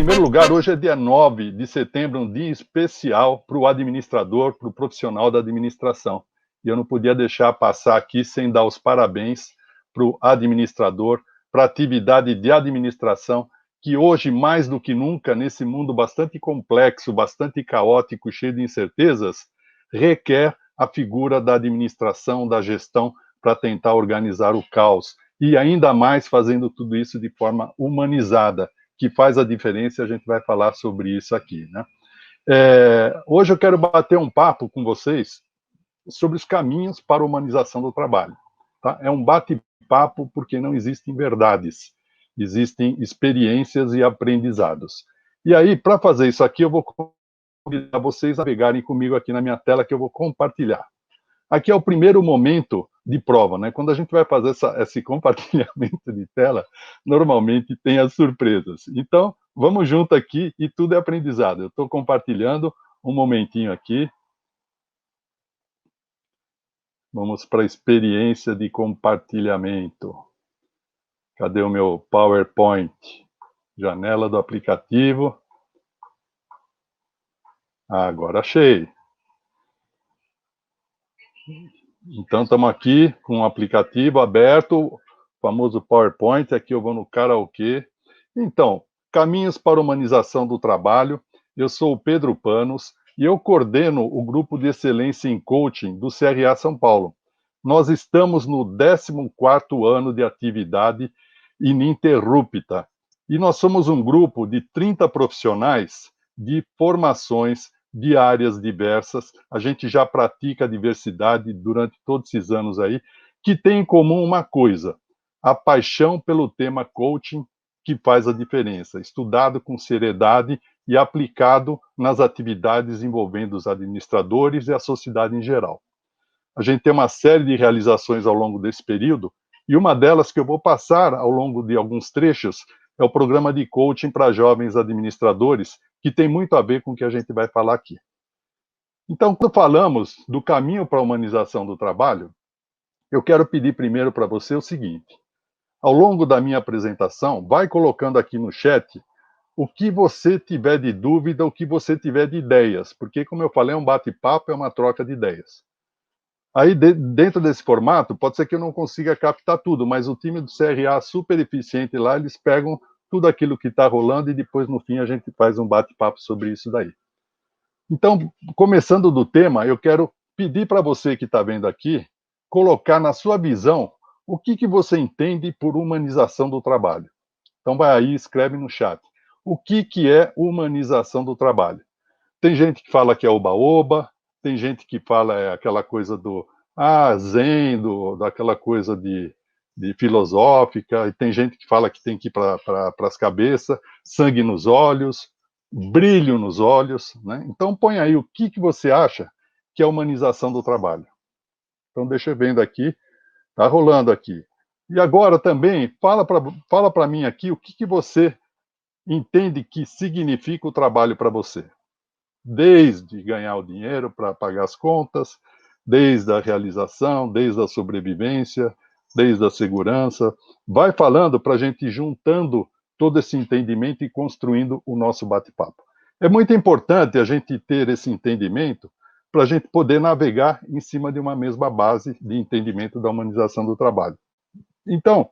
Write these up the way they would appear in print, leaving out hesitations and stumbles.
primeiro lugar, hoje é dia 9 de setembro, um dia especial para o administrador, para o profissional da administração. E eu não podia deixar passar aqui sem dar os parabéns para o administrador, para a atividade de administração, que hoje, mais do que nunca, nesse mundo bastante complexo, bastante caótico, cheio de incertezas, requer a figura da administração, da gestão, para tentar organizar o caos. E ainda mais fazendo tudo isso de forma humanizada, que faz a diferença, e a gente vai falar sobre isso aqui, né? Hoje eu quero bater um papo com vocês sobre os caminhos para a humanização do trabalho. Tá? É um bate-papo porque não existem verdades, existem experiências e aprendizados. E aí, para fazer isso aqui, eu vou convidar vocês a pegarem comigo aqui na minha tela, que eu vou compartilhar. Aqui é o primeiro momento de prova, né? Quando a gente vai fazer esse compartilhamento de tela, normalmente tem as surpresas. Então, vamos junto aqui e tudo é aprendizado. Eu estou compartilhando um momentinho aqui. Vamos para a experiência de compartilhamento. Cadê o meu PowerPoint? Janela do aplicativo. Agora achei. Então, estamos aqui com o aplicativo aberto, o famoso PowerPoint. Aqui eu vou no karaokê. Então, caminhos para a humanização do trabalho. Eu sou o Pedro Panos e eu coordeno o Grupo de Excelência em Coaching do CRA São Paulo. Nós estamos no 14º ano de atividade ininterrupta. E nós somos um grupo de 30 profissionais de formações de áreas diversas. A gente já pratica a diversidade durante todos esses anos aí, que tem em comum uma coisa: a paixão pelo tema coaching, que faz a diferença, estudado com seriedade e aplicado nas atividades envolvendo os administradores e a sociedade em geral. A gente tem uma série de realizações ao longo desse período, e uma delas que eu vou passar ao longo de alguns trechos é o programa de coaching para jovens administradores, que tem muito a ver com o que a gente vai falar aqui. Então, quando falamos do caminho para a humanização do trabalho, eu quero pedir primeiro para você o seguinte: ao longo da minha apresentação, vai colocando aqui no chat o que você tiver de dúvida, o que você tiver de ideias, porque, como eu falei, é um bate-papo, é uma troca de ideias. Aí, dentro desse formato, pode ser que eu não consiga captar tudo, mas o time do CRA super eficiente lá, eles pegam tudo aquilo que está rolando e depois, no fim, a gente faz um bate-papo sobre isso daí. Então, começando do tema, eu quero pedir para você que está vendo aqui, colocar na sua visão o que você entende por humanização do trabalho. Então, vai aí, escreve no chat. O que é humanização do trabalho? Tem gente que fala que é oba-oba, tem gente que fala aquela coisa do zen, daquela coisa de filosófica, e tem gente que fala que tem que ir para as cabeças, sangue nos olhos, brilho nos olhos, né? Então põe aí o que você acha que é a humanização do trabalho. Então deixa eu vendo aqui, tá rolando aqui. E agora também, fala para mim aqui o que você entende que significa o trabalho para você. Desde ganhar o dinheiro para pagar as contas, desde a realização, desde a sobrevivência, desde a segurança. Vai falando para a gente ir juntando todo esse entendimento e construindo o nosso bate-papo. É muito importante a gente ter esse entendimento para a gente poder navegar em cima de uma mesma base de entendimento da humanização do trabalho. Então,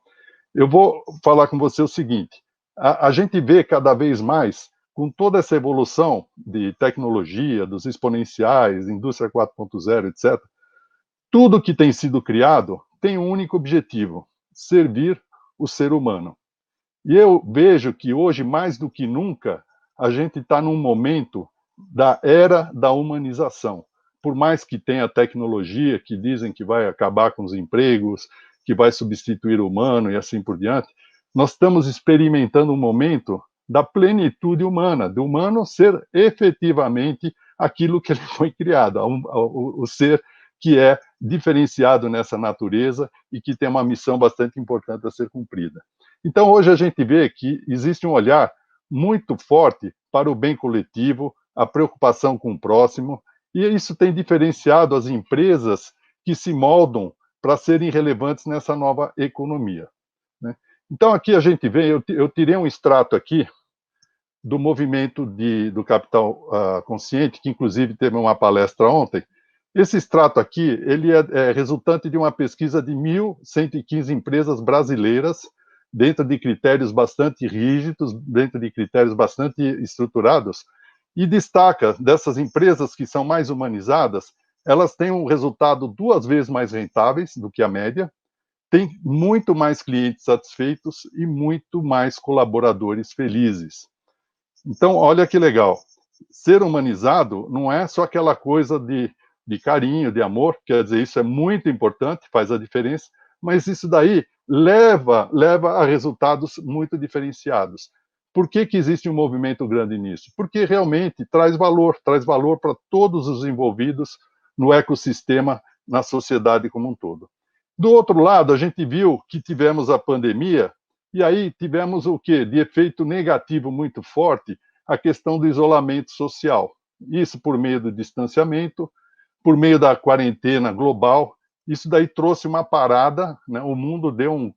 eu vou falar com você o seguinte: a gente vê cada vez mais, com toda essa evolução de tecnologia, dos exponenciais, indústria 4.0, etc., tudo que tem sido criado tem um único objetivo: servir o ser humano. E eu vejo que hoje, mais do que nunca, a gente está num momento da era da humanização. Por mais que tenha tecnologia que dizem que vai acabar com os empregos, que vai substituir o humano e assim por diante, nós estamos experimentando um momento da plenitude humana, do humano ser efetivamente aquilo que ele foi criado, o ser que é diferenciado nessa natureza e que tem uma missão bastante importante a ser cumprida. Então, hoje a gente vê que existe um olhar muito forte para o bem coletivo, a preocupação com o próximo, e isso tem diferenciado as empresas que se moldam para serem relevantes nessa nova economia, né? Então, aqui a gente vê, eu tirei um extrato aqui do movimento do capital consciente, que inclusive teve uma palestra ontem. Esse extrato aqui, ele é resultante de uma pesquisa de 1.115 empresas brasileiras, dentro de critérios bastante rígidos, dentro de critérios bastante estruturados, e destaca dessas empresas que são mais humanizadas, elas têm um resultado 2 vezes mais rentáveis do que a média, tem muito mais clientes satisfeitos e muito mais colaboradores felizes. Então, olha que legal. Ser humanizado não é só aquela coisa de carinho, de amor, quer dizer, isso é muito importante, faz a diferença, mas isso daí leva a resultados muito diferenciados. Por que existe um movimento grande nisso? Porque realmente traz valor para todos os envolvidos no ecossistema, na sociedade como um todo. Do outro lado, a gente viu que tivemos a pandemia, e aí tivemos o quê? De efeito negativo muito forte, a questão do isolamento social. Isso por meio do distanciamento, por meio da quarentena global. Isso daí trouxe uma parada, né? O mundo deu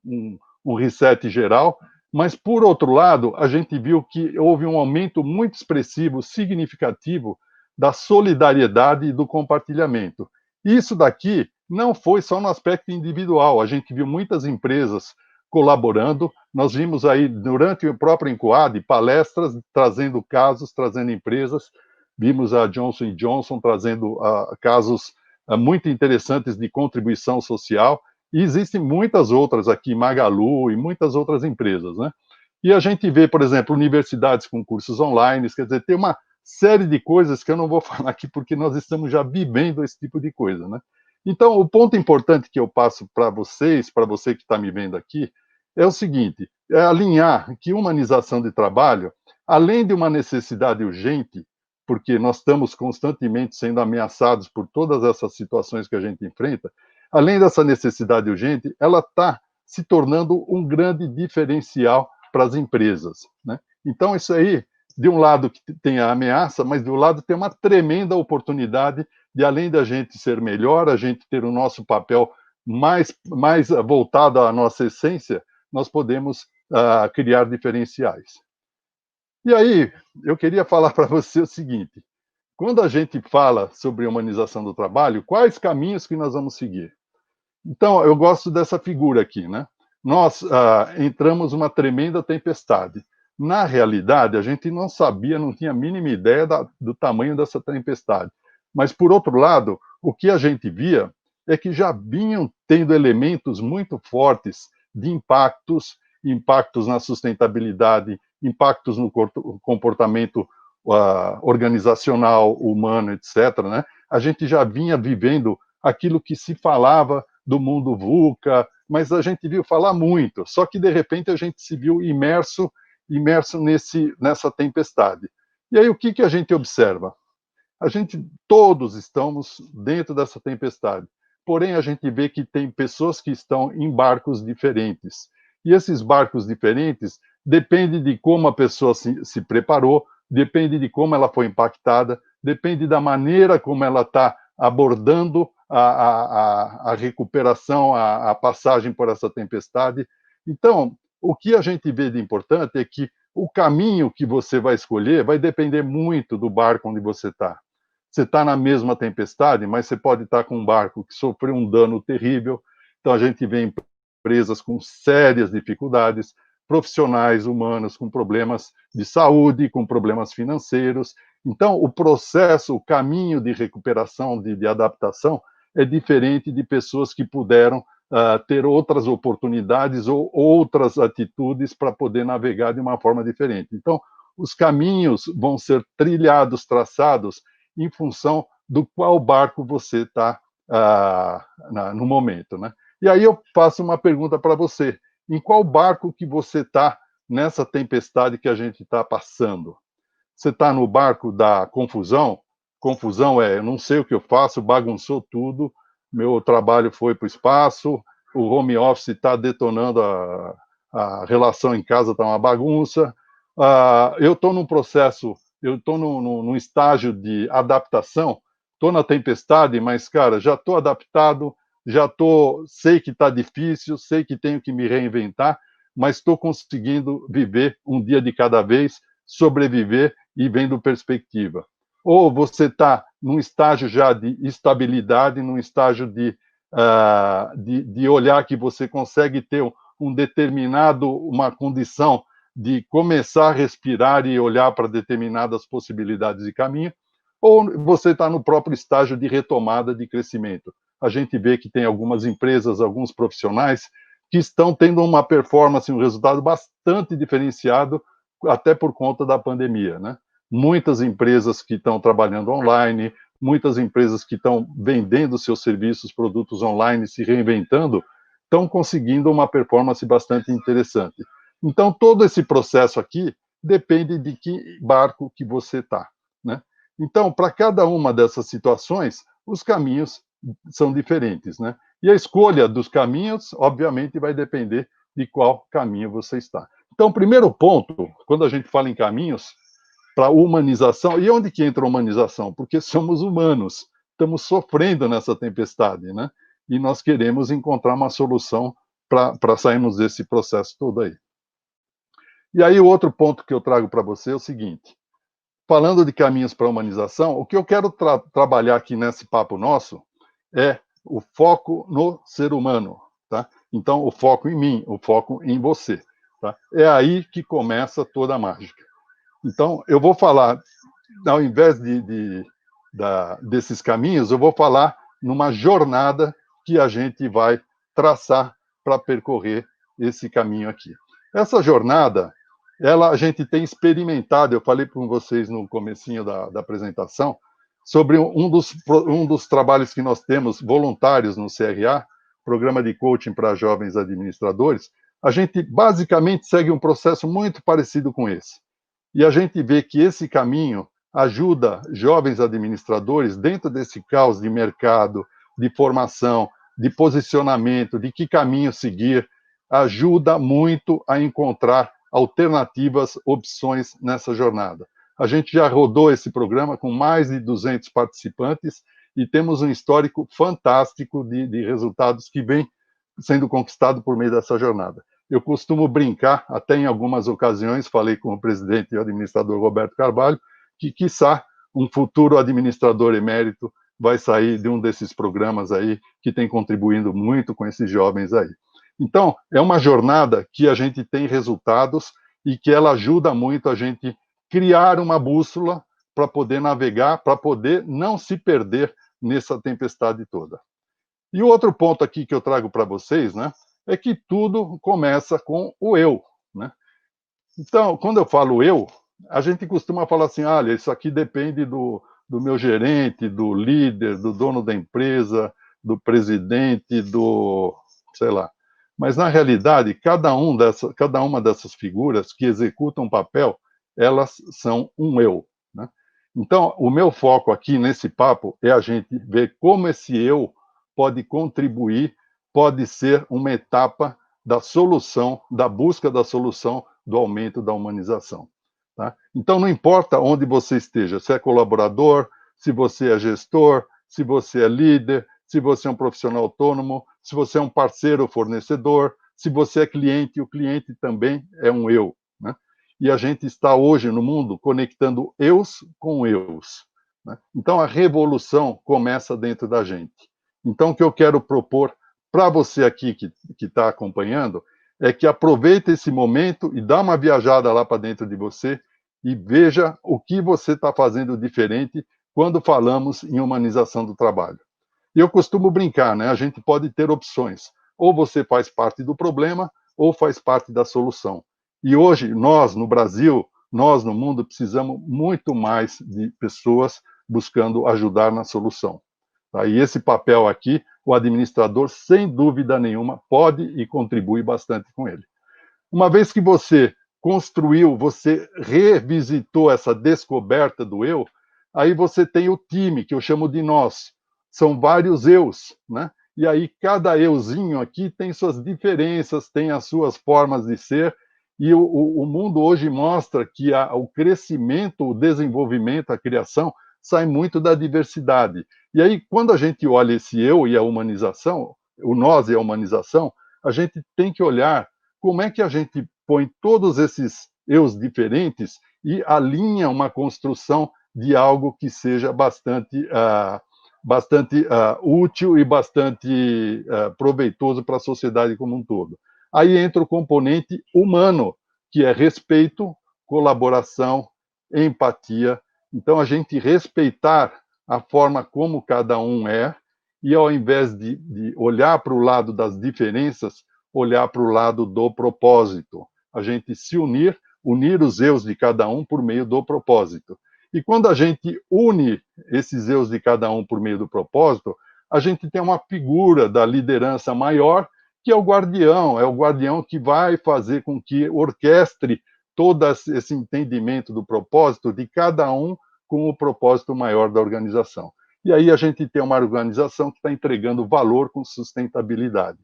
um reset geral, mas, por outro lado, a gente viu que houve um aumento muito expressivo, significativo, da solidariedade e do compartilhamento. Isso daqui não foi só no aspecto individual, a gente viu muitas empresas colaborando, nós vimos aí, durante o próprio Encoad, palestras trazendo casos, trazendo empresas, vimos a Johnson Johnson trazendo casos muito interessantes de contribuição social, e existem muitas outras aqui, Magalu e muitas outras empresas, né? E a gente vê, por exemplo, universidades com cursos online, quer dizer, tem uma série de coisas que eu não vou falar aqui porque nós estamos já vivendo esse tipo de coisa, né? Então, o ponto importante que eu passo para vocês, para você que está me vendo aqui, é o seguinte: é alinhar que humanização de trabalho, além de uma necessidade urgente, porque nós estamos constantemente sendo ameaçados por todas essas situações que a gente enfrenta, além dessa necessidade urgente, ela está se tornando um grande diferencial para as empresas, né? Então, isso aí, de um lado que tem a ameaça, mas do lado tem uma tremenda oportunidade de, além da gente ser melhor, a gente ter o nosso papel mais voltado à nossa essência, nós podemos criar diferenciais. E aí, eu queria falar para você o seguinte: quando a gente fala sobre humanização do trabalho, quais caminhos que nós vamos seguir? Então, eu gosto dessa figura aqui, né? Nós entramos numa tremenda tempestade. Na realidade, a gente não sabia, não tinha a mínima ideia do tamanho dessa tempestade. Mas, por outro lado, o que a gente via é que já vinham tendo elementos muito fortes de impactos na sustentabilidade, impactos no comportamento organizacional, humano, etc., né? A gente já vinha vivendo aquilo que se falava do mundo VUCA, mas a gente viu falar muito, só que de repente a gente se viu imerso nessa tempestade. E aí o que a gente observa? Todos estamos dentro dessa tempestade, porém a gente vê que tem pessoas que estão em barcos diferentes, e esses barcos diferentes depende de como a pessoa se preparou, depende de como ela foi impactada, depende da maneira como ela está abordando a recuperação, a passagem por essa tempestade. Então, o que a gente vê de importante é que o caminho que você vai escolher vai depender muito do barco onde você está. Você está na mesma tempestade, mas você pode estar com um barco que sofreu um dano terrível. Então, a gente vê empresas com sérias dificuldades, profissionais humanos com problemas de saúde, com problemas financeiros. Então, o processo, o caminho de recuperação, de adaptação, é diferente de pessoas que puderam ter outras oportunidades ou outras atitudes para poder navegar de uma forma diferente. Então, os caminhos vão ser trilhados, traçados, em função do qual barco você está no momento, né? E aí eu faço uma pergunta para você: em qual barco que você está nessa tempestade que a gente está passando? Você está no barco da confusão? Confusão é, eu não sei o que eu faço, bagunçou tudo, meu trabalho foi para o espaço, o home office está detonando a relação em casa, está uma bagunça. Eu estou num processo, eu estou num estágio de adaptação, estou na tempestade, mas, cara, já estou adaptado, sei que está difícil, sei que tenho que me reinventar, mas estou conseguindo viver um dia de cada vez, sobreviver e vendo perspectiva. Ou você está num estágio já de estabilidade, num estágio de olhar que você consegue ter um determinado, uma condição de começar a respirar e olhar para determinadas possibilidades de caminho, ou você está no próprio estágio de retomada de crescimento. A gente vê que tem algumas empresas, alguns profissionais que estão tendo uma performance, um resultado bastante diferenciado, até por conta da pandemia, né? Muitas empresas que estão trabalhando online, muitas empresas que estão vendendo seus serviços, produtos online, se reinventando, estão conseguindo uma performance bastante interessante. Então, todo esse processo aqui depende de que barco que você está, né? Então, para cada uma dessas situações, os caminhos são diferentes, né? E a escolha dos caminhos, obviamente, vai depender de qual caminho você está. Então, o primeiro ponto, quando a gente fala em caminhos, para humanização, e onde que entra a humanização? Porque somos humanos, estamos sofrendo nessa tempestade, né? E nós queremos encontrar uma solução para sairmos desse processo todo aí. E aí, o outro ponto que eu trago para você é o seguinte: falando de caminhos para a humanização, o que eu quero trabalhar aqui nesse papo nosso é o foco no ser humano, tá? Então, o foco em mim, o foco em você, tá? É aí que começa toda a mágica. Então, eu vou falar, ao invés desses caminhos, eu vou falar numa jornada que a gente vai traçar para percorrer esse caminho aqui. Essa jornada, a gente tem experimentado, eu falei com vocês no comecinho da apresentação, sobre um dos trabalhos que nós temos voluntários no CRA, Programa de Coaching para Jovens Administradores. A gente basicamente segue um processo muito parecido com esse. E a gente vê que esse caminho ajuda jovens administradores, dentro desse caos de mercado, de formação, de posicionamento, de que caminho seguir, ajuda muito a encontrar alternativas, opções nessa jornada. A gente já rodou esse programa com mais de 200 participantes e temos um histórico fantástico de resultados que vem sendo conquistado por meio dessa jornada. Eu costumo brincar, até em algumas ocasiões, falei com o presidente e o administrador Roberto Carvalho, que, quiçá, um futuro administrador emérito vai sair de um desses programas aí, que tem contribuindo muito com esses jovens aí. Então, é uma jornada que a gente tem resultados e que ela ajuda muito a gente criar uma bússola para poder navegar, para poder não se perder nessa tempestade toda. E o outro ponto aqui que eu trago para vocês, né, é que tudo começa com o eu, né? Então, quando eu falo eu, a gente costuma falar assim, olha, isso aqui depende do meu gerente, do líder, do dono da empresa, do presidente, sei lá. Mas, na realidade, cada uma dessas figuras que executam um papel, elas são um eu, né? Então, o meu foco aqui nesse papo é a gente ver como esse eu pode contribuir, pode ser uma etapa da solução, da busca da solução do aumento da humanização. Tá? Então, não importa onde você esteja, se é colaborador, se você é gestor, se você é líder, se você é um profissional autônomo, se você é um parceiro ou fornecedor, se você é cliente, o cliente também é um eu, né? E a gente está hoje no mundo conectando eus com eus, né? Então, a revolução começa dentro da gente. Então, o que eu quero propor para você aqui que está acompanhando é que aproveite esse momento e dá uma viajada lá para dentro de você e veja o que você está fazendo diferente quando falamos em humanização do trabalho. E eu costumo brincar, né? A gente pode ter opções. Ou você faz parte do problema, ou faz parte da solução. E hoje, nós, no Brasil, nós, no mundo, precisamos muito mais de pessoas buscando ajudar na solução. Tá? E esse papel aqui, o administrador, sem dúvida nenhuma, pode e contribui bastante com ele. Uma vez que você construiu, você revisitou essa descoberta do eu, aí você tem o time, que eu chamo de nós. São vários eus, né? E aí cada euzinho aqui tem suas diferenças, tem as suas formas de ser, e o mundo hoje mostra que o crescimento, o desenvolvimento, a criação, sai muito da diversidade. E aí, quando a gente olha esse eu e a humanização, o nós e a humanização, a gente tem que olhar como é que a gente põe todos esses eus diferentes e alinha uma construção de algo que seja bastante útil e bastante proveitoso para a sociedade como um todo. Aí entra o componente humano, que é respeito, colaboração, empatia. Então, a gente respeitar a forma como cada um é, e ao invés de olhar para o lado das diferenças, olhar para o lado do propósito. A gente se unir os eus de cada um por meio do propósito. E quando a gente une esses eus de cada um por meio do propósito, a gente tem uma figura da liderança maior, que é o guardião que vai fazer com que orquestre todo esse entendimento do propósito de cada um com o propósito maior da organização. E aí a gente tem uma organização que está entregando valor com sustentabilidade.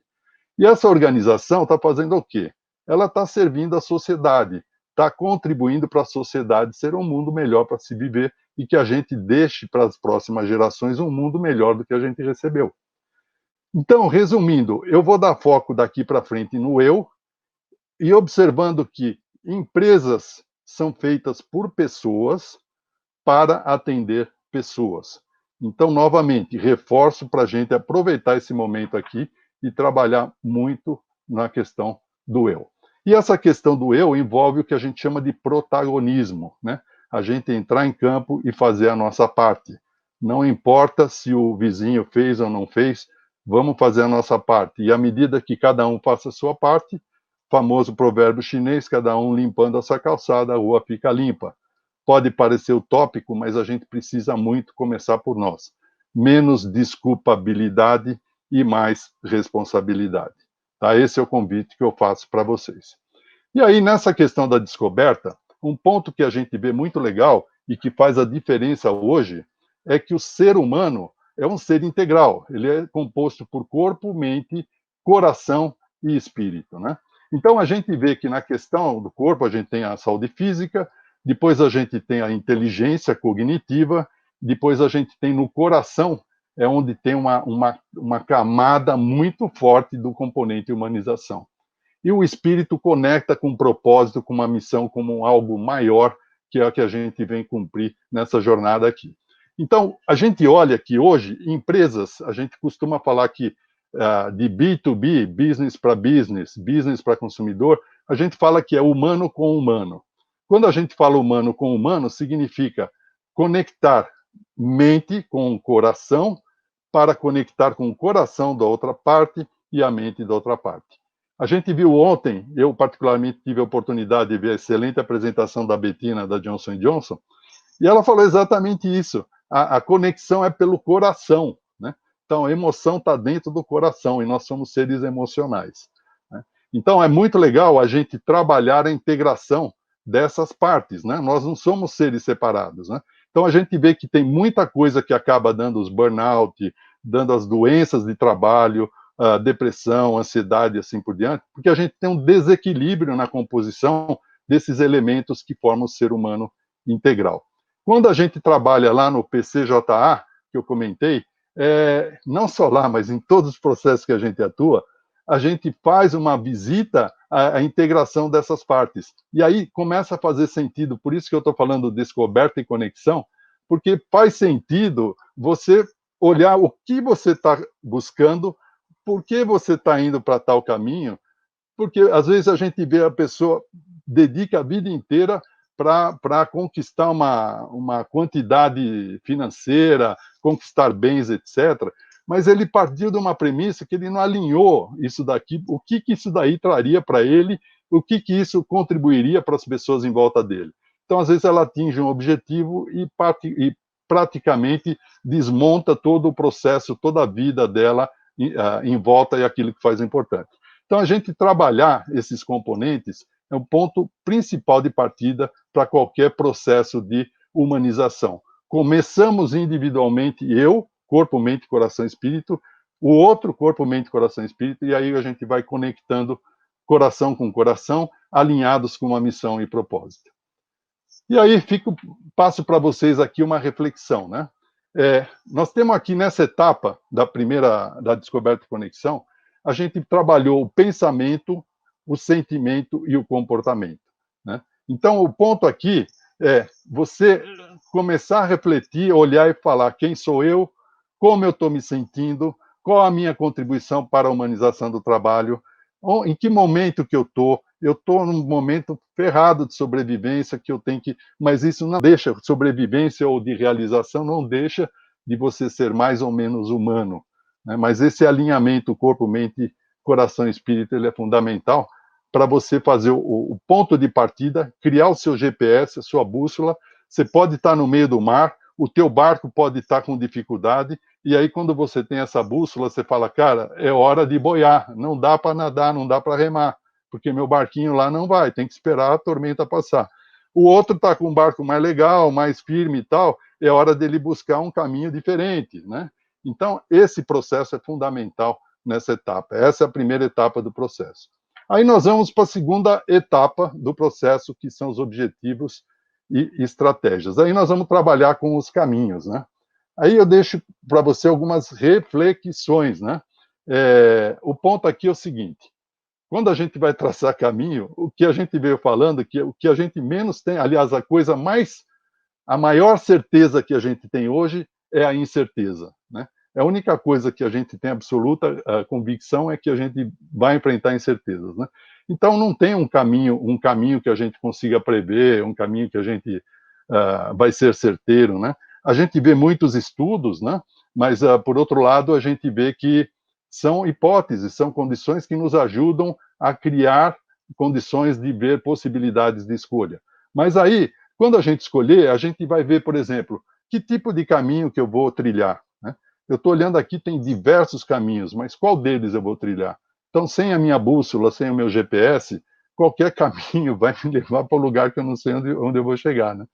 E essa organização está fazendo o quê? Ela está servindo a sociedade, está contribuindo para a sociedade ser um mundo melhor para se viver e que a gente deixe para as próximas gerações um mundo melhor do que a gente recebeu. Então, resumindo, eu vou dar foco daqui para frente no eu e observando que empresas são feitas por pessoas para atender pessoas. Então, novamente, reforço para a gente aproveitar esse momento aqui e trabalhar muito na questão do eu. E essa questão do eu envolve o que a gente chama de protagonismo, né? A gente entrar em campo e fazer a nossa parte. Não importa se o vizinho fez ou não fez, vamos fazer a nossa parte. E à medida que cada um faça a sua parte, famoso provérbio chinês, cada um limpando a sua calçada, a rua fica limpa. Pode parecer utópico, mas a gente precisa muito começar por nós. Menos desculpabilidade e mais responsabilidade. Tá? Esse é o convite que eu faço para vocês. E aí, nessa questão da descoberta, um ponto que a gente vê muito legal e que faz a diferença hoje é que o ser humano é um ser integral. Ele é composto por corpo, mente, coração e espírito, né? Então, a gente vê que na questão do corpo, a gente tem a saúde física, depois a gente tem a inteligência cognitiva, depois a gente tem no coração, é onde tem uma camada muito forte do componente humanização. E o espírito conecta com um propósito, com uma missão, como algo maior, que é o que a gente vem cumprir nessa jornada aqui. Então, a gente olha que hoje, empresas, a gente costuma falar que de B2B, business para consumidor, a gente fala que é humano com humano. Quando a gente fala humano com humano, significa conectar mente com o coração para conectar com o coração da outra parte e a mente da outra parte. A gente viu ontem, eu particularmente tive a oportunidade de ver a excelente apresentação da Bettina, da Johnson & Johnson, e ela falou exatamente isso. A conexão é pelo coração, né? Então, a emoção está dentro do coração, e nós somos seres emocionais, né? Então, é muito legal a gente trabalhar a integração dessas partes, né? Nós não somos seres separados, né? Então, a gente vê que tem muita coisa que acaba dando os burnout, dando as doenças de trabalho, depressão, ansiedade e assim por diante, porque a gente tem um desequilíbrio na composição desses elementos que formam o ser humano integral. Quando a gente trabalha lá no PCJA, que eu comentei, não só lá, mas em todos os processos que a gente atua, a gente faz uma visita à integração dessas partes. E aí começa a fazer sentido, por isso que eu estou falando descoberta e conexão, porque faz sentido você olhar o que você está buscando, por que você está indo para tal caminho, porque às vezes a gente vê a pessoa dedica a vida inteira para conquistar uma quantidade financeira, conquistar bens, etc., mas ele partiu de uma premissa que ele não alinhou isso daqui, o que isso daí traria para ele, o que isso contribuiria para as pessoas em volta dele. Então, às vezes, ela atinge um objetivo e praticamente desmonta todo o processo, toda a vida dela em volta e aquilo que faz importante. Então, a gente trabalhar esses componentes é um ponto principal de partida para qualquer processo de humanização. Começamos individualmente, eu, corpo, mente, coração, espírito, o outro, corpo, mente, coração, espírito, e aí a gente vai conectando coração com coração, alinhados com uma missão e propósito. E aí passo para vocês aqui uma reflexão, né? Nós temos aqui nessa etapa da descoberta e conexão, a gente trabalhou o pensamento, o sentimento e o comportamento, né? Então, o ponto aqui você começar a refletir, olhar e falar quem sou eu, como eu estou me sentindo, qual a minha contribuição para a humanização do trabalho, em que momento que eu estou num momento ferrado de sobrevivência que eu tenho que, mas isso não deixa, sobrevivência ou de realização não deixa de você ser mais ou menos humano, né? Mas esse alinhamento corpo, mente, coração e espírito, ele é fundamental para você fazer o ponto de partida, criar o seu GPS, a sua bússola. Você pode estar no meio do mar, o teu barco pode estar com dificuldade, e aí quando você tem essa bússola, você fala, cara, é hora de boiar, não dá para nadar, não dá para remar, porque meu barquinho lá não vai, tem que esperar a tormenta passar. O outro está com um barco mais legal, mais firme e tal, é hora dele buscar um caminho diferente, né? Então, esse processo é fundamental nessa etapa. Essa é a primeira etapa do processo. Aí nós vamos para a segunda etapa do processo, que são os objetivos e estratégias. Aí nós vamos trabalhar com os caminhos, né? Aí eu deixo para você algumas reflexões, né? O ponto aqui é o seguinte: quando a gente vai traçar caminho, o que a gente veio falando, que o que a gente menos tem, aliás, a maior certeza que a gente tem hoje é a incerteza, né? A única coisa que a gente tem absoluta convicção é que a gente vai enfrentar incertezas, né? Então não tem um caminho que a gente consiga prever, um caminho que a gente vai ser certeiro, né? A gente vê muitos estudos, né? Mas por outro lado a gente vê que são hipóteses, são condições que nos ajudam a criar condições de ver possibilidades de escolha. Mas aí, quando a gente escolher, a gente vai ver, por exemplo, que tipo de caminho que eu vou trilhar, né? Eu estou olhando aqui, tem diversos caminhos, mas qual deles eu vou trilhar? Então, sem a minha bússola, sem o meu GPS, qualquer caminho vai me levar para o lugar que eu não sei onde eu vou chegar, né?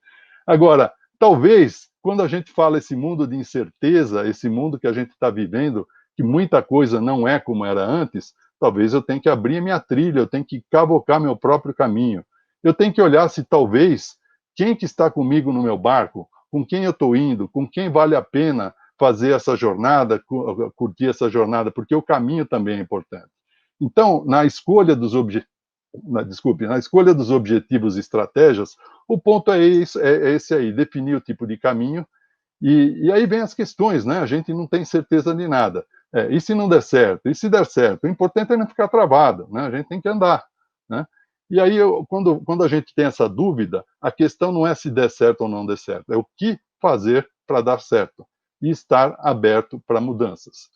Agora, talvez, quando a gente fala esse mundo de incerteza, esse mundo que a gente está vivendo, que muita coisa não é como era antes, talvez eu tenha que abrir minha trilha, eu tenho que cavocar meu próprio caminho. Eu tenho que olhar se talvez quem que está comigo no meu barco, com quem eu estou indo, com quem vale a pena fazer essa jornada, curtir essa jornada, porque o caminho também é importante. Então, na escolha dos objetivos, na escolha dos objetivos e estratégias, o ponto é esse aí, definir o tipo de caminho, e aí vem as questões, né? A gente não tem certeza de nada. E se não der certo? E se der certo? O importante é não ficar travado, né? A gente tem que andar, né? E aí, quando a gente tem essa dúvida, a questão não é se der certo ou não der certo, é o que fazer para dar certo e estar aberto para mudanças.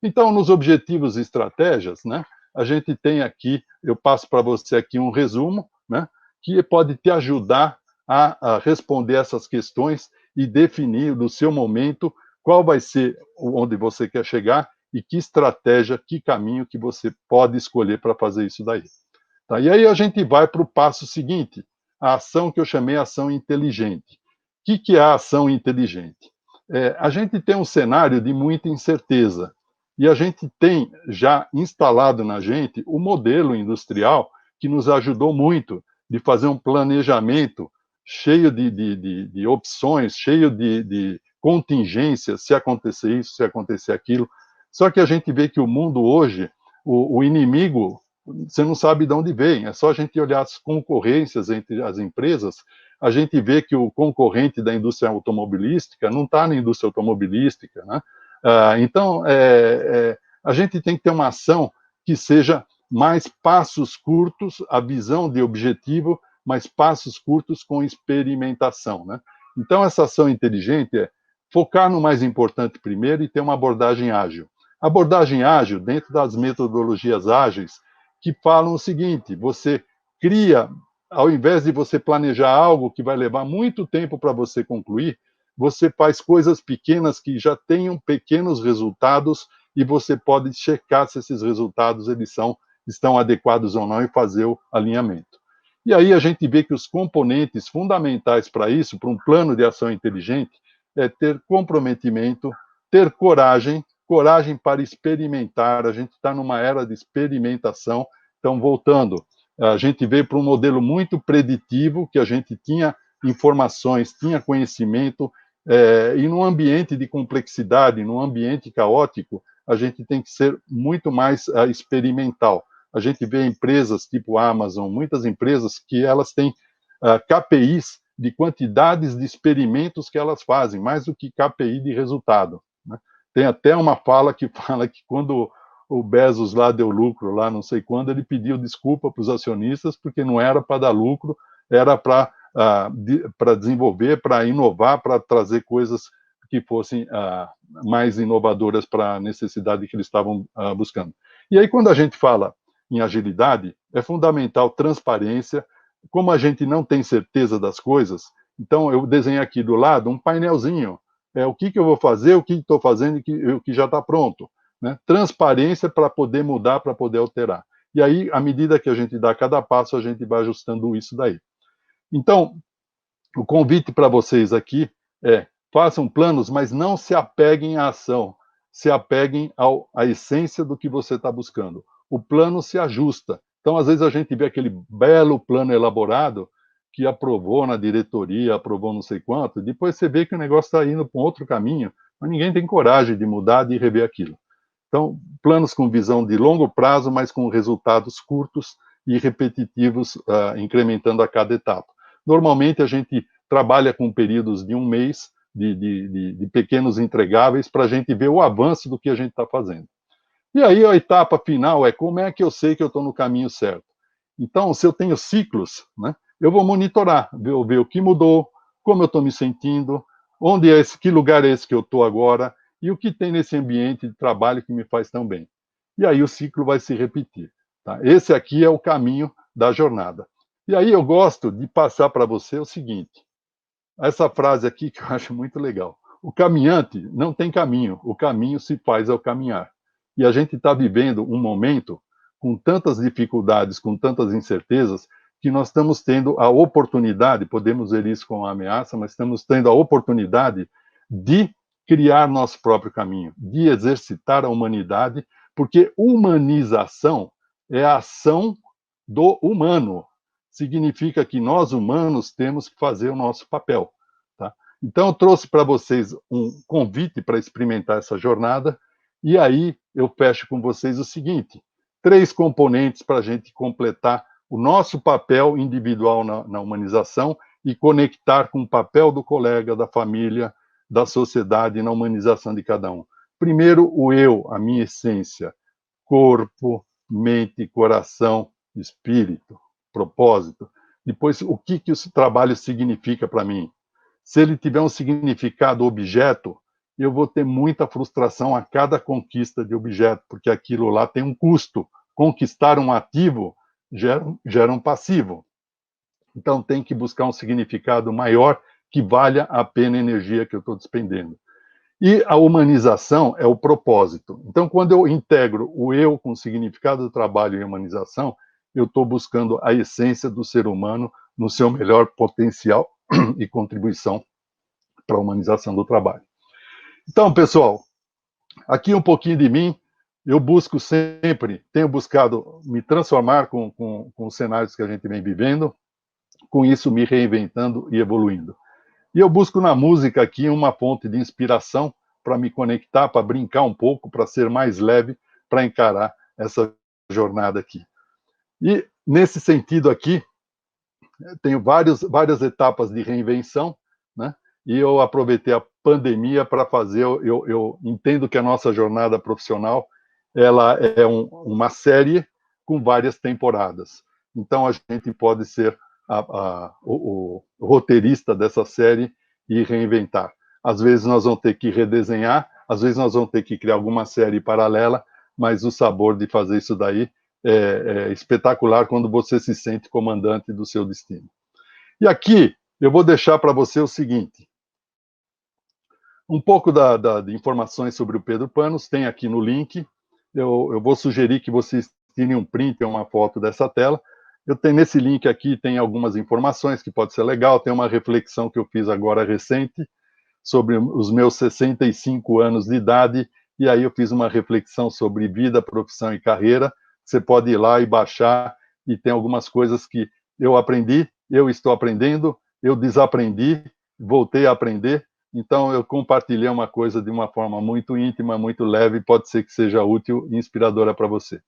Então, nos objetivos e estratégias, né, a gente tem aqui, eu passo para você aqui um resumo, né, que pode te ajudar a responder essas questões e definir no seu momento qual vai ser onde você quer chegar e que estratégia, que caminho que você pode escolher para fazer isso daí. Tá? E aí a gente vai para o passo seguinte, a ação que eu chamei ação inteligente. O que é a ação inteligente? A gente tem um cenário de muita incerteza, e a gente tem já instalado na gente o modelo industrial que nos ajudou muito de fazer um planejamento cheio de opções, cheio de contingências, se acontecer isso, se acontecer aquilo. Só que a gente vê que o mundo hoje, o inimigo, você não sabe de onde vem, é só a gente olhar as concorrências entre as empresas, a gente vê que o concorrente da indústria automobilística não está na indústria automobilística, né? Então, a gente tem que ter uma ação que seja mais passos curtos, a visão de objetivo, mas passos curtos com experimentação, né? Então, essa ação inteligente é focar no mais importante primeiro e ter uma abordagem ágil. Abordagem ágil, dentro das metodologias ágeis, que falam o seguinte: você cria, ao invés de você planejar algo que vai levar muito tempo para você concluir, você faz coisas pequenas que já tenham pequenos resultados e você pode checar se esses resultados estão adequados ou não e fazer o alinhamento. E aí a gente vê que os componentes fundamentais para isso, para um plano de ação inteligente, é ter comprometimento, ter coragem para experimentar. A gente está numa era de experimentação. Então, voltando, a gente veio para um modelo muito preditivo, que a gente tinha informações, tinha conhecimento, e num ambiente de complexidade, num ambiente caótico, a gente tem que ser muito mais experimental. A gente vê empresas tipo Amazon, muitas empresas que elas têm KPIs de quantidades de experimentos que elas fazem, mais do que KPI de resultado, né? Tem até uma fala que fala que quando o Bezos lá deu lucro, lá não sei quando, ele pediu desculpa para os acionistas, porque não era para dar lucro, era para desenvolver, para inovar, para trazer coisas que fossem mais inovadoras para a necessidade que eles estavam buscando. E aí, quando a gente fala em agilidade, é fundamental transparência. Como a gente não tem certeza das coisas, então eu desenhei aqui do lado um painelzinho, o que eu vou fazer, o que estou fazendo e o que já está pronto, né? Transparência para poder mudar, para poder alterar. E aí, à medida que a gente dá cada passo, a gente vai ajustando isso daí. Então, o convite para vocês aqui é: façam planos, mas não se apeguem à ação, se apeguem à essência do que você está buscando. O plano se ajusta. Então, às vezes, a gente vê aquele belo plano elaborado que aprovou na diretoria, aprovou não sei quanto, depois você vê que o negócio está indo para um outro caminho, mas ninguém tem coragem de mudar, de rever aquilo. Então, planos com visão de longo prazo, mas com resultados curtos e repetitivos, incrementando a cada etapa. Normalmente, a gente trabalha com períodos de um mês, de pequenos entregáveis, para a gente ver o avanço do que a gente está fazendo. E aí, a etapa final é como é que eu sei que eu estou no caminho certo. Então, se eu tenho ciclos, né, eu vou monitorar, ver o que mudou, como eu estou me sentindo, onde é esse, que lugar é esse que eu estou agora, e o que tem nesse ambiente de trabalho que me faz tão bem. E aí o ciclo vai se repetir. Tá? Esse aqui é o caminho da jornada. E aí eu gosto de passar para você o seguinte, essa frase aqui que eu acho muito legal. O caminhante não tem caminho, o caminho se faz ao caminhar. E a gente está vivendo um momento com tantas dificuldades, com tantas incertezas, que nós estamos tendo a oportunidade, podemos ver isso como uma ameaça, mas estamos tendo a oportunidade de criar nosso próprio caminho, de exercitar a humanidade, porque humanização é a ação do humano. Significa que nós, humanos, temos que fazer o nosso papel. Tá? Então, eu trouxe para vocês um convite para experimentar essa jornada, e aí eu fecho com vocês o seguinte, 3 componentes para a gente completar o nosso papel individual na humanização e conectar com o papel do colega, da família, da sociedade na humanização de cada um. Primeiro, o eu, a minha essência, corpo, mente, coração, espírito, propósito. Depois, o que esse trabalho significa para mim? Se ele tiver um significado objeto, eu vou ter muita frustração a cada conquista de objeto, porque aquilo lá tem um custo. Conquistar um ativo gera um passivo. Então, tem que buscar um significado maior que valha a pena a energia que eu estou despendendo. E a humanização é o propósito. Então, quando eu integro o eu com o significado do trabalho e humanização, eu estou buscando a essência do ser humano no seu melhor potencial e contribuição para a humanização do trabalho. Então, pessoal, aqui um pouquinho de mim. Eu busco sempre, tenho buscado me transformar com os cenários que a gente vem vivendo, com isso me reinventando e evoluindo. E eu busco na música aqui uma fonte de inspiração para me conectar, para brincar um pouco, para ser mais leve, para encarar essa jornada aqui. E nesse sentido aqui, tenho várias etapas de reinvenção, né? E eu aproveitei a pandemia para fazer, eu entendo que a nossa jornada profissional ela é uma série com várias temporadas. Então, a gente pode ser o roteirista dessa série e reinventar. Às vezes nós vamos ter que redesenhar, às vezes nós vamos ter que criar alguma série paralela, mas o sabor de fazer isso daí é espetacular quando você se sente comandante do seu destino. E aqui eu vou deixar para você o seguinte, um pouco de informações sobre o Pedro Panos, tem aqui no link, eu vou sugerir que vocês tirem um print ou uma foto dessa tela. Eu tenho nesse link aqui, tem algumas informações que pode ser legal, tem uma reflexão que eu fiz agora recente, sobre os meus 65 anos de idade, e aí eu fiz uma reflexão sobre vida, profissão e carreira. Você pode ir lá e baixar, e tem algumas coisas que eu aprendi, eu estou aprendendo, eu desaprendi, voltei a aprender, então eu compartilhei uma coisa de uma forma muito íntima, muito leve, pode ser que seja útil e inspiradora para você.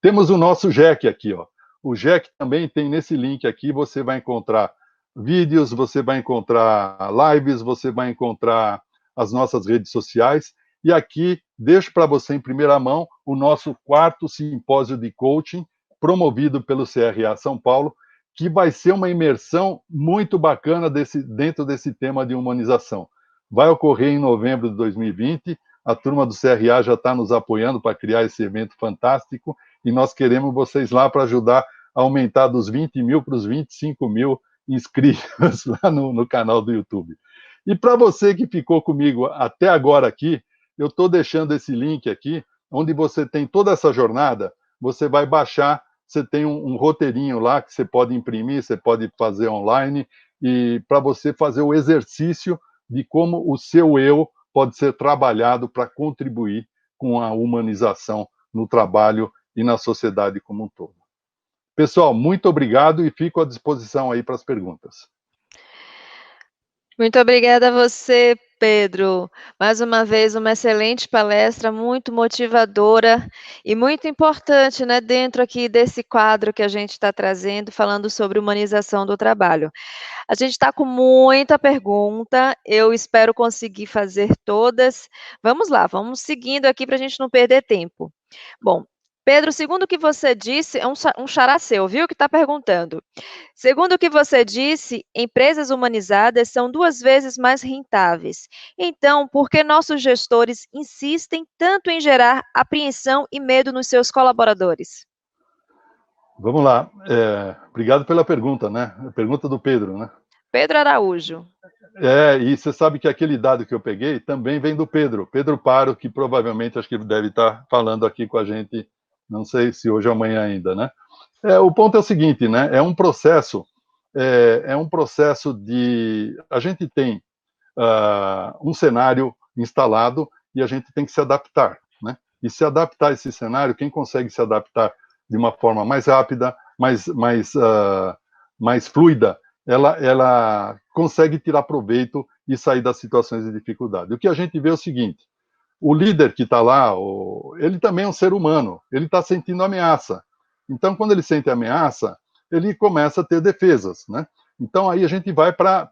Temos o nosso JEC aqui, ó. O JEC também tem nesse link aqui, você vai encontrar vídeos, você vai encontrar lives, você vai encontrar as nossas redes sociais. E aqui, deixo para você em primeira mão o nosso 4º simpósio de coaching, promovido pelo CRA São Paulo, que vai ser uma imersão muito bacana dentro desse tema de humanização. Vai ocorrer em novembro de 2020, a turma do CRA já está nos apoiando para criar esse evento fantástico, e nós queremos vocês lá para ajudar a aumentar dos 20 mil para os 25 mil inscritos lá no canal do YouTube. E para você que ficou comigo até agora aqui, eu estou deixando esse link aqui, onde você tem toda essa jornada, você vai baixar, você tem um roteirinho lá que você pode imprimir, você pode fazer online, e para você fazer o exercício de como o seu eu pode ser trabalhado para contribuir com a humanização no trabalho e na sociedade como um todo. Pessoal, muito obrigado e fico à disposição aí para as perguntas. Muito obrigada a você, Pedro. Mais uma vez, uma excelente palestra, muito motivadora e muito importante, né, dentro aqui desse quadro que a gente está trazendo, falando sobre humanização do trabalho. A gente está com muita pergunta, eu espero conseguir fazer todas. Vamos lá, vamos seguindo aqui para a gente não perder tempo. Bom, Pedro, segundo o que você disse, é um xará seu, viu, que está perguntando. Segundo o que você disse, empresas humanizadas são 2 vezes mais rentáveis. Então, por que nossos gestores insistem tanto em gerar apreensão e medo nos seus colaboradores? Vamos lá. Obrigado pela pergunta, né? A pergunta do Pedro, né? Pedro Araújo. E você sabe que aquele dado que eu peguei também vem do Pedro Paro, que provavelmente acho que deve estar falando aqui com a gente, não sei se hoje ou amanhã ainda, né? O ponto é o seguinte, né? É um processo de... A gente tem um cenário instalado e a gente tem que se adaptar, né? E se adaptar a esse cenário, quem consegue se adaptar de uma forma mais rápida, mais fluida, ela consegue tirar proveito e sair das situações de dificuldade. O que a gente vê é o seguinte: o líder que está lá, ele também é um ser humano, ele está sentindo ameaça. Então, quando ele sente ameaça, ele começa a ter defesas, né? Então, aí a gente vai para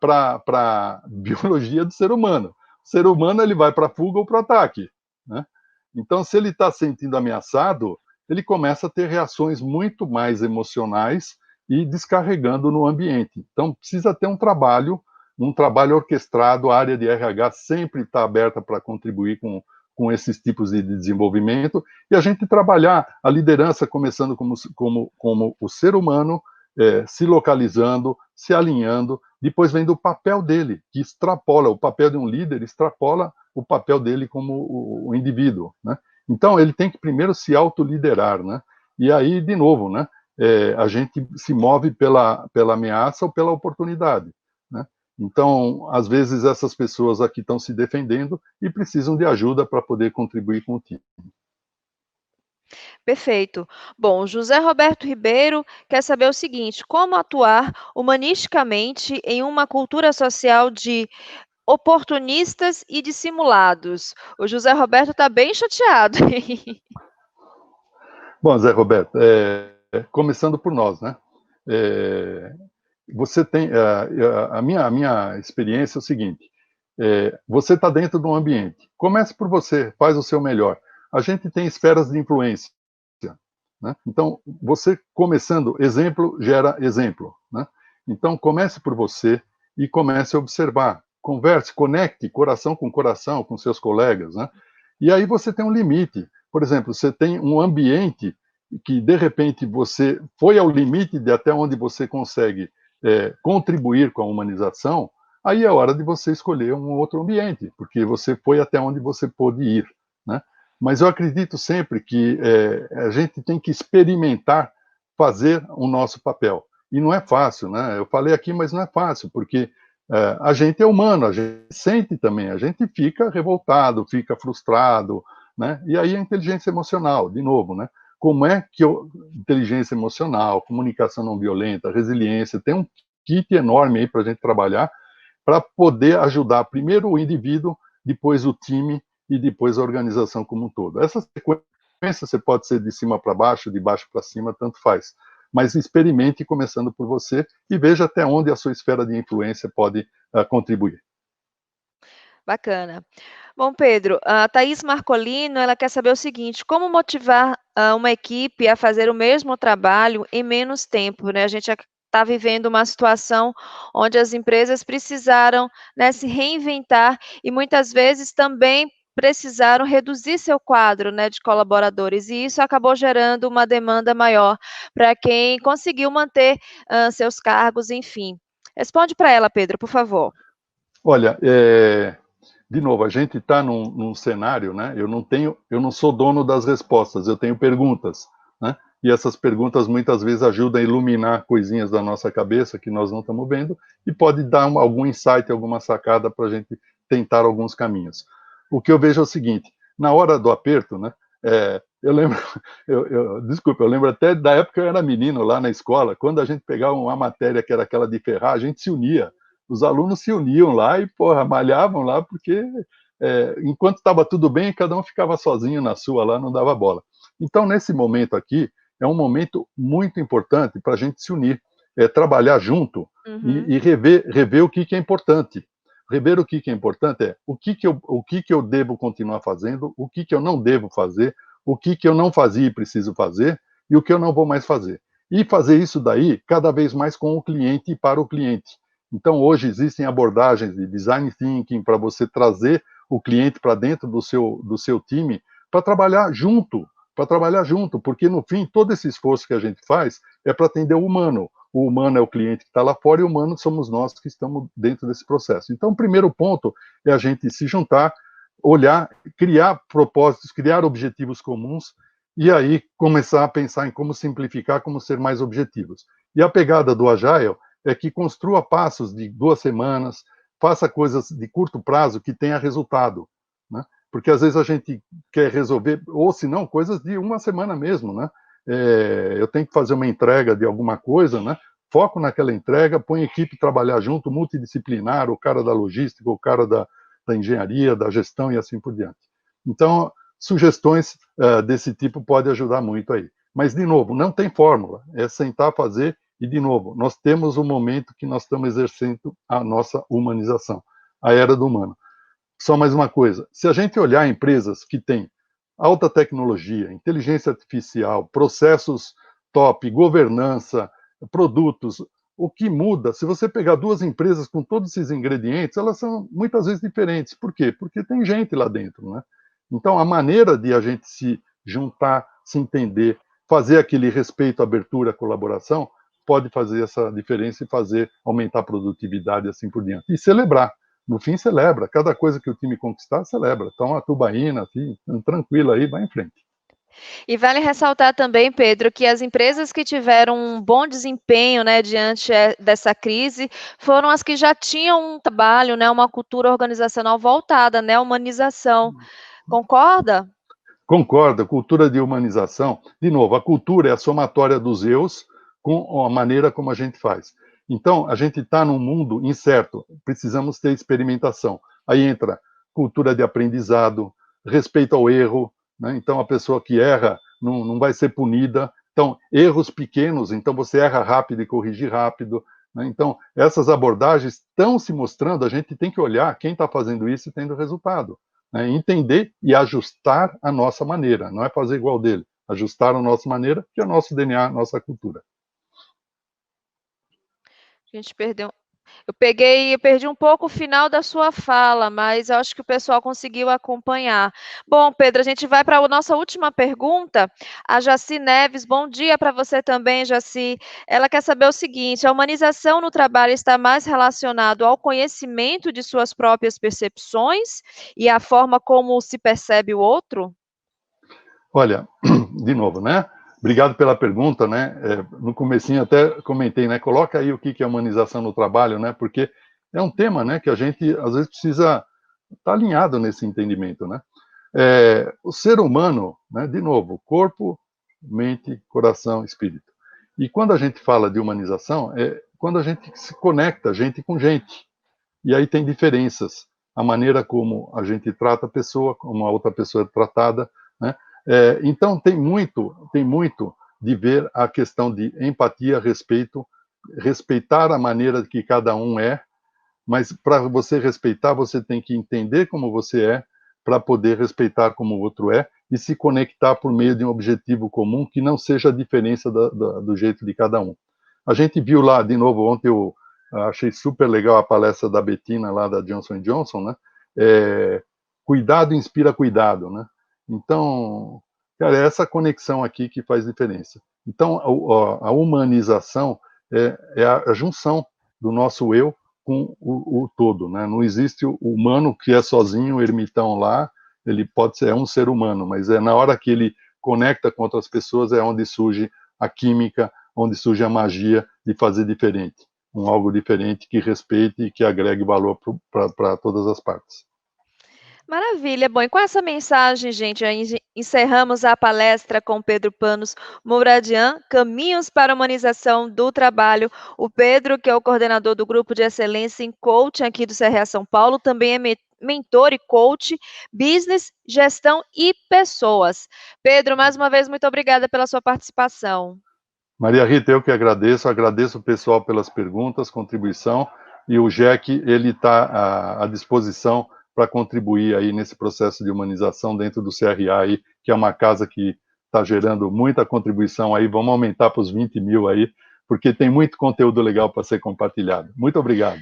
a biologia do ser humano. O ser humano, ele vai para a fuga ou para o ataque, né? Então, se ele está sentindo ameaçado, ele começa a ter reações muito mais emocionais e descarregando no ambiente. Então, precisa ter um trabalho orquestrado. A área de RH sempre está aberta para contribuir com esses tipos de desenvolvimento, e a gente trabalhar a liderança começando como o ser humano, se localizando, se alinhando, depois vem do papel dele, que extrapola, o papel de um líder extrapola o papel dele como o indivíduo, né? Então, ele tem que primeiro se autoliderar, né? E aí, de novo, né? A gente se move pela ameaça ou pela oportunidade, né? Então, às vezes, essas pessoas aqui estão se defendendo e precisam de ajuda para poder contribuir com o time. Perfeito. Bom, José Roberto Ribeiro quer saber o seguinte: como atuar humanisticamente em uma cultura social de oportunistas e dissimulados? O José Roberto está bem chateado. Bom, Zé Roberto, começando por nós, né? Você tem a minha experiência é o seguinte: você está dentro de um ambiente. Comece por você, faz o seu melhor. A gente tem esferas de influência, né? Então, você começando, exemplo gera exemplo, né? Então, comece por você e comece a observar. Converse, conecte coração com seus colegas, né? E aí você tem um limite. Por exemplo, você tem um ambiente que, de repente, você foi ao limite de até onde você consegue contribuir com a humanização, aí é hora de você escolher um outro ambiente, porque você foi até onde você pôde ir, né? Mas eu acredito sempre que a gente tem que experimentar fazer o nosso papel. E não é fácil, né? Eu falei aqui, mas não é fácil, porque a gente é humano, a gente sente também, a gente fica revoltado, fica frustrado, né? E aí a inteligência emocional, de novo, né? Como é que inteligência emocional, comunicação não violenta, resiliência, tem um kit enorme aí para a gente trabalhar, para poder ajudar primeiro o indivíduo, depois o time e depois a organização como um todo. Essa sequência você pode ser de cima para baixo, de baixo para cima, tanto faz. mas experimente começando por você e veja até onde a sua esfera de influência pode contribuir. Bacana. Bom, Pedro, a Thaís Marcolino, ela quer saber o seguinte: como motivar uma equipe a fazer o mesmo trabalho em menos tempo, né? A gente está vivendo uma situação onde as empresas precisaram, né, se reinventar e muitas vezes também precisaram reduzir seu quadro, né, de colaboradores, e isso acabou gerando uma demanda maior para quem conseguiu manter seus cargos, enfim. Responde para ela, Pedro, por favor. Olha, de novo, a gente está num cenário, né? Eu não sou dono das respostas, eu tenho perguntas, né? E essas perguntas muitas vezes ajudam a iluminar coisinhas da nossa cabeça que nós não estamos vendo e pode dar algum insight, alguma sacada para a gente tentar alguns caminhos. O que eu vejo é o seguinte: na hora do aperto, né? Eu lembro, desculpa, eu lembro até da época que eu era menino lá na escola, quando a gente pegava uma matéria que era aquela de ferrar, a gente se unia. Os alunos se uniam lá e, porra, malhavam lá, porque enquanto estava tudo bem, cada um ficava sozinho na sua lá, não dava bola. Então, nesse momento aqui, é um momento muito importante para a gente se unir, trabalhar junto e rever o que é importante. Rever o que é importante o que eu devo continuar fazendo, o que eu não devo fazer, o que eu não fazia e preciso fazer, e o que eu não vou mais fazer. E fazer isso daí cada vez mais com o cliente e para o cliente. Então, hoje existem abordagens de design thinking para você trazer o cliente para dentro do seu time para trabalhar junto, porque no fim, todo esse esforço que a gente faz é para atender o humano. O humano é o cliente que está lá fora e o humano somos nós que estamos dentro desse processo. Então, o primeiro ponto é a gente se juntar, olhar, criar propósitos, criar objetivos comuns e aí começar a pensar em como simplificar, como ser mais objetivos. E a pegada do Agile é que construa passos de 2 semanas, faça coisas de curto prazo que tenha resultado, né? Porque às vezes a gente quer resolver, ou se não, coisas de 1 semana mesmo, né? Eu tenho que fazer uma entrega de alguma coisa, né? Foco naquela entrega, põe a equipe trabalhar junto, multidisciplinar, o cara da logística, o cara da engenharia, da gestão e assim por diante. Então, sugestões desse tipo podem ajudar muito aí. Mas, de novo, não tem fórmula, é sentar, fazer. E, de novo, nós temos um momento que nós estamos exercendo a nossa humanização, a era do humano. Só mais uma coisa, se a gente olhar empresas que têm alta tecnologia, inteligência artificial, processos top, governança, produtos, o que muda, se você pegar 2 empresas com todos esses ingredientes, elas são muitas vezes diferentes. Por quê? Porque tem gente lá dentro, né? Então, a maneira de a gente se juntar, se entender, fazer aquele respeito, abertura, colaboração, pode fazer essa diferença e fazer aumentar a produtividade e assim por diante. E celebrar. No fim, celebra. Cada coisa que o time conquistar, celebra. Então, a tubaína, assim, tranquila aí, vai em frente. E vale ressaltar também, Pedro, que as empresas que tiveram um bom desempenho, né, diante dessa crise, foram as que já tinham um trabalho, né, uma cultura organizacional voltada, né, à humanização. Concorda? Concordo, cultura de humanização. De novo, a cultura é a somatória dos eus com a maneira como a gente faz. Então, a gente está num mundo incerto, precisamos ter experimentação. Aí entra cultura de aprendizado, respeito ao erro, né? Então, a pessoa que erra não vai ser punida. Então, erros pequenos, então você erra rápido e corrige rápido, né? Então, essas abordagens estão se mostrando, a gente tem que olhar quem está fazendo isso e tendo resultado. Né? Entender e ajustar a nossa maneira, não é fazer igual dele, ajustar a nossa maneira, que é o nosso DNA, nossa cultura. A gente perdeu. Eu perdi um pouco o final da sua fala, mas eu acho que o pessoal conseguiu acompanhar. Bom, Pedro, a gente vai para a nossa última pergunta. A Jaci Neves, bom dia para você também, Jaci. Ela quer saber o seguinte: a humanização no trabalho está mais relacionado ao conhecimento de suas próprias percepções e à forma como se percebe o outro? Olha, de novo, né? Obrigado pela pergunta, né? No comecinho até comentei, né? Coloca aí o que é humanização no trabalho, né? Porque é um tema, né? Que a gente às vezes precisa estar alinhado nesse entendimento, né? O ser humano, né? De novo, corpo, mente, coração, espírito. E quando a gente fala de humanização, é quando a gente se conecta gente com gente. E aí tem diferenças. A maneira como a gente trata a pessoa, como a outra pessoa é tratada, né? Então tem muito de ver a questão de empatia, respeito, respeitar a maneira que cada um é, mas para você respeitar, você tem que entender como você é, para poder respeitar como o outro é, e se conectar por meio de um objetivo comum que não seja a diferença do jeito de cada um. A gente viu lá, de novo, ontem eu achei super legal a palestra da Bettina, lá da Johnson Johnson, né? Cuidado inspira cuidado, né? Então, cara, é essa conexão aqui que faz diferença. Então, a humanização é a junção do nosso eu com o todo, né? Não existe o humano que é sozinho, o ermitão lá, ele pode ser um ser humano, mas é na hora que ele conecta com outras pessoas é onde surge a química, onde surge a magia de fazer diferente, algo diferente que respeite e que agregue valor para todas as partes. Maravilha. Bom, e com essa mensagem, gente, encerramos a palestra com Pedro Panos Mouradian, Caminhos para a Humanização do Trabalho. O Pedro, que é o coordenador do Grupo de Excelência em Coaching aqui do CRA São Paulo, também é mentor e coach, business, gestão e pessoas. Pedro, mais uma vez, muito obrigada pela sua participação. Maria Rita, eu que agradeço o pessoal pelas perguntas, contribuição, e o Jack, ele está à disposição para contribuir aí nesse processo de humanização dentro do CRA aí, que é uma casa que está gerando muita contribuição aí, vamos aumentar para os 20 mil aí, porque tem muito conteúdo legal para ser compartilhado. Muito obrigado.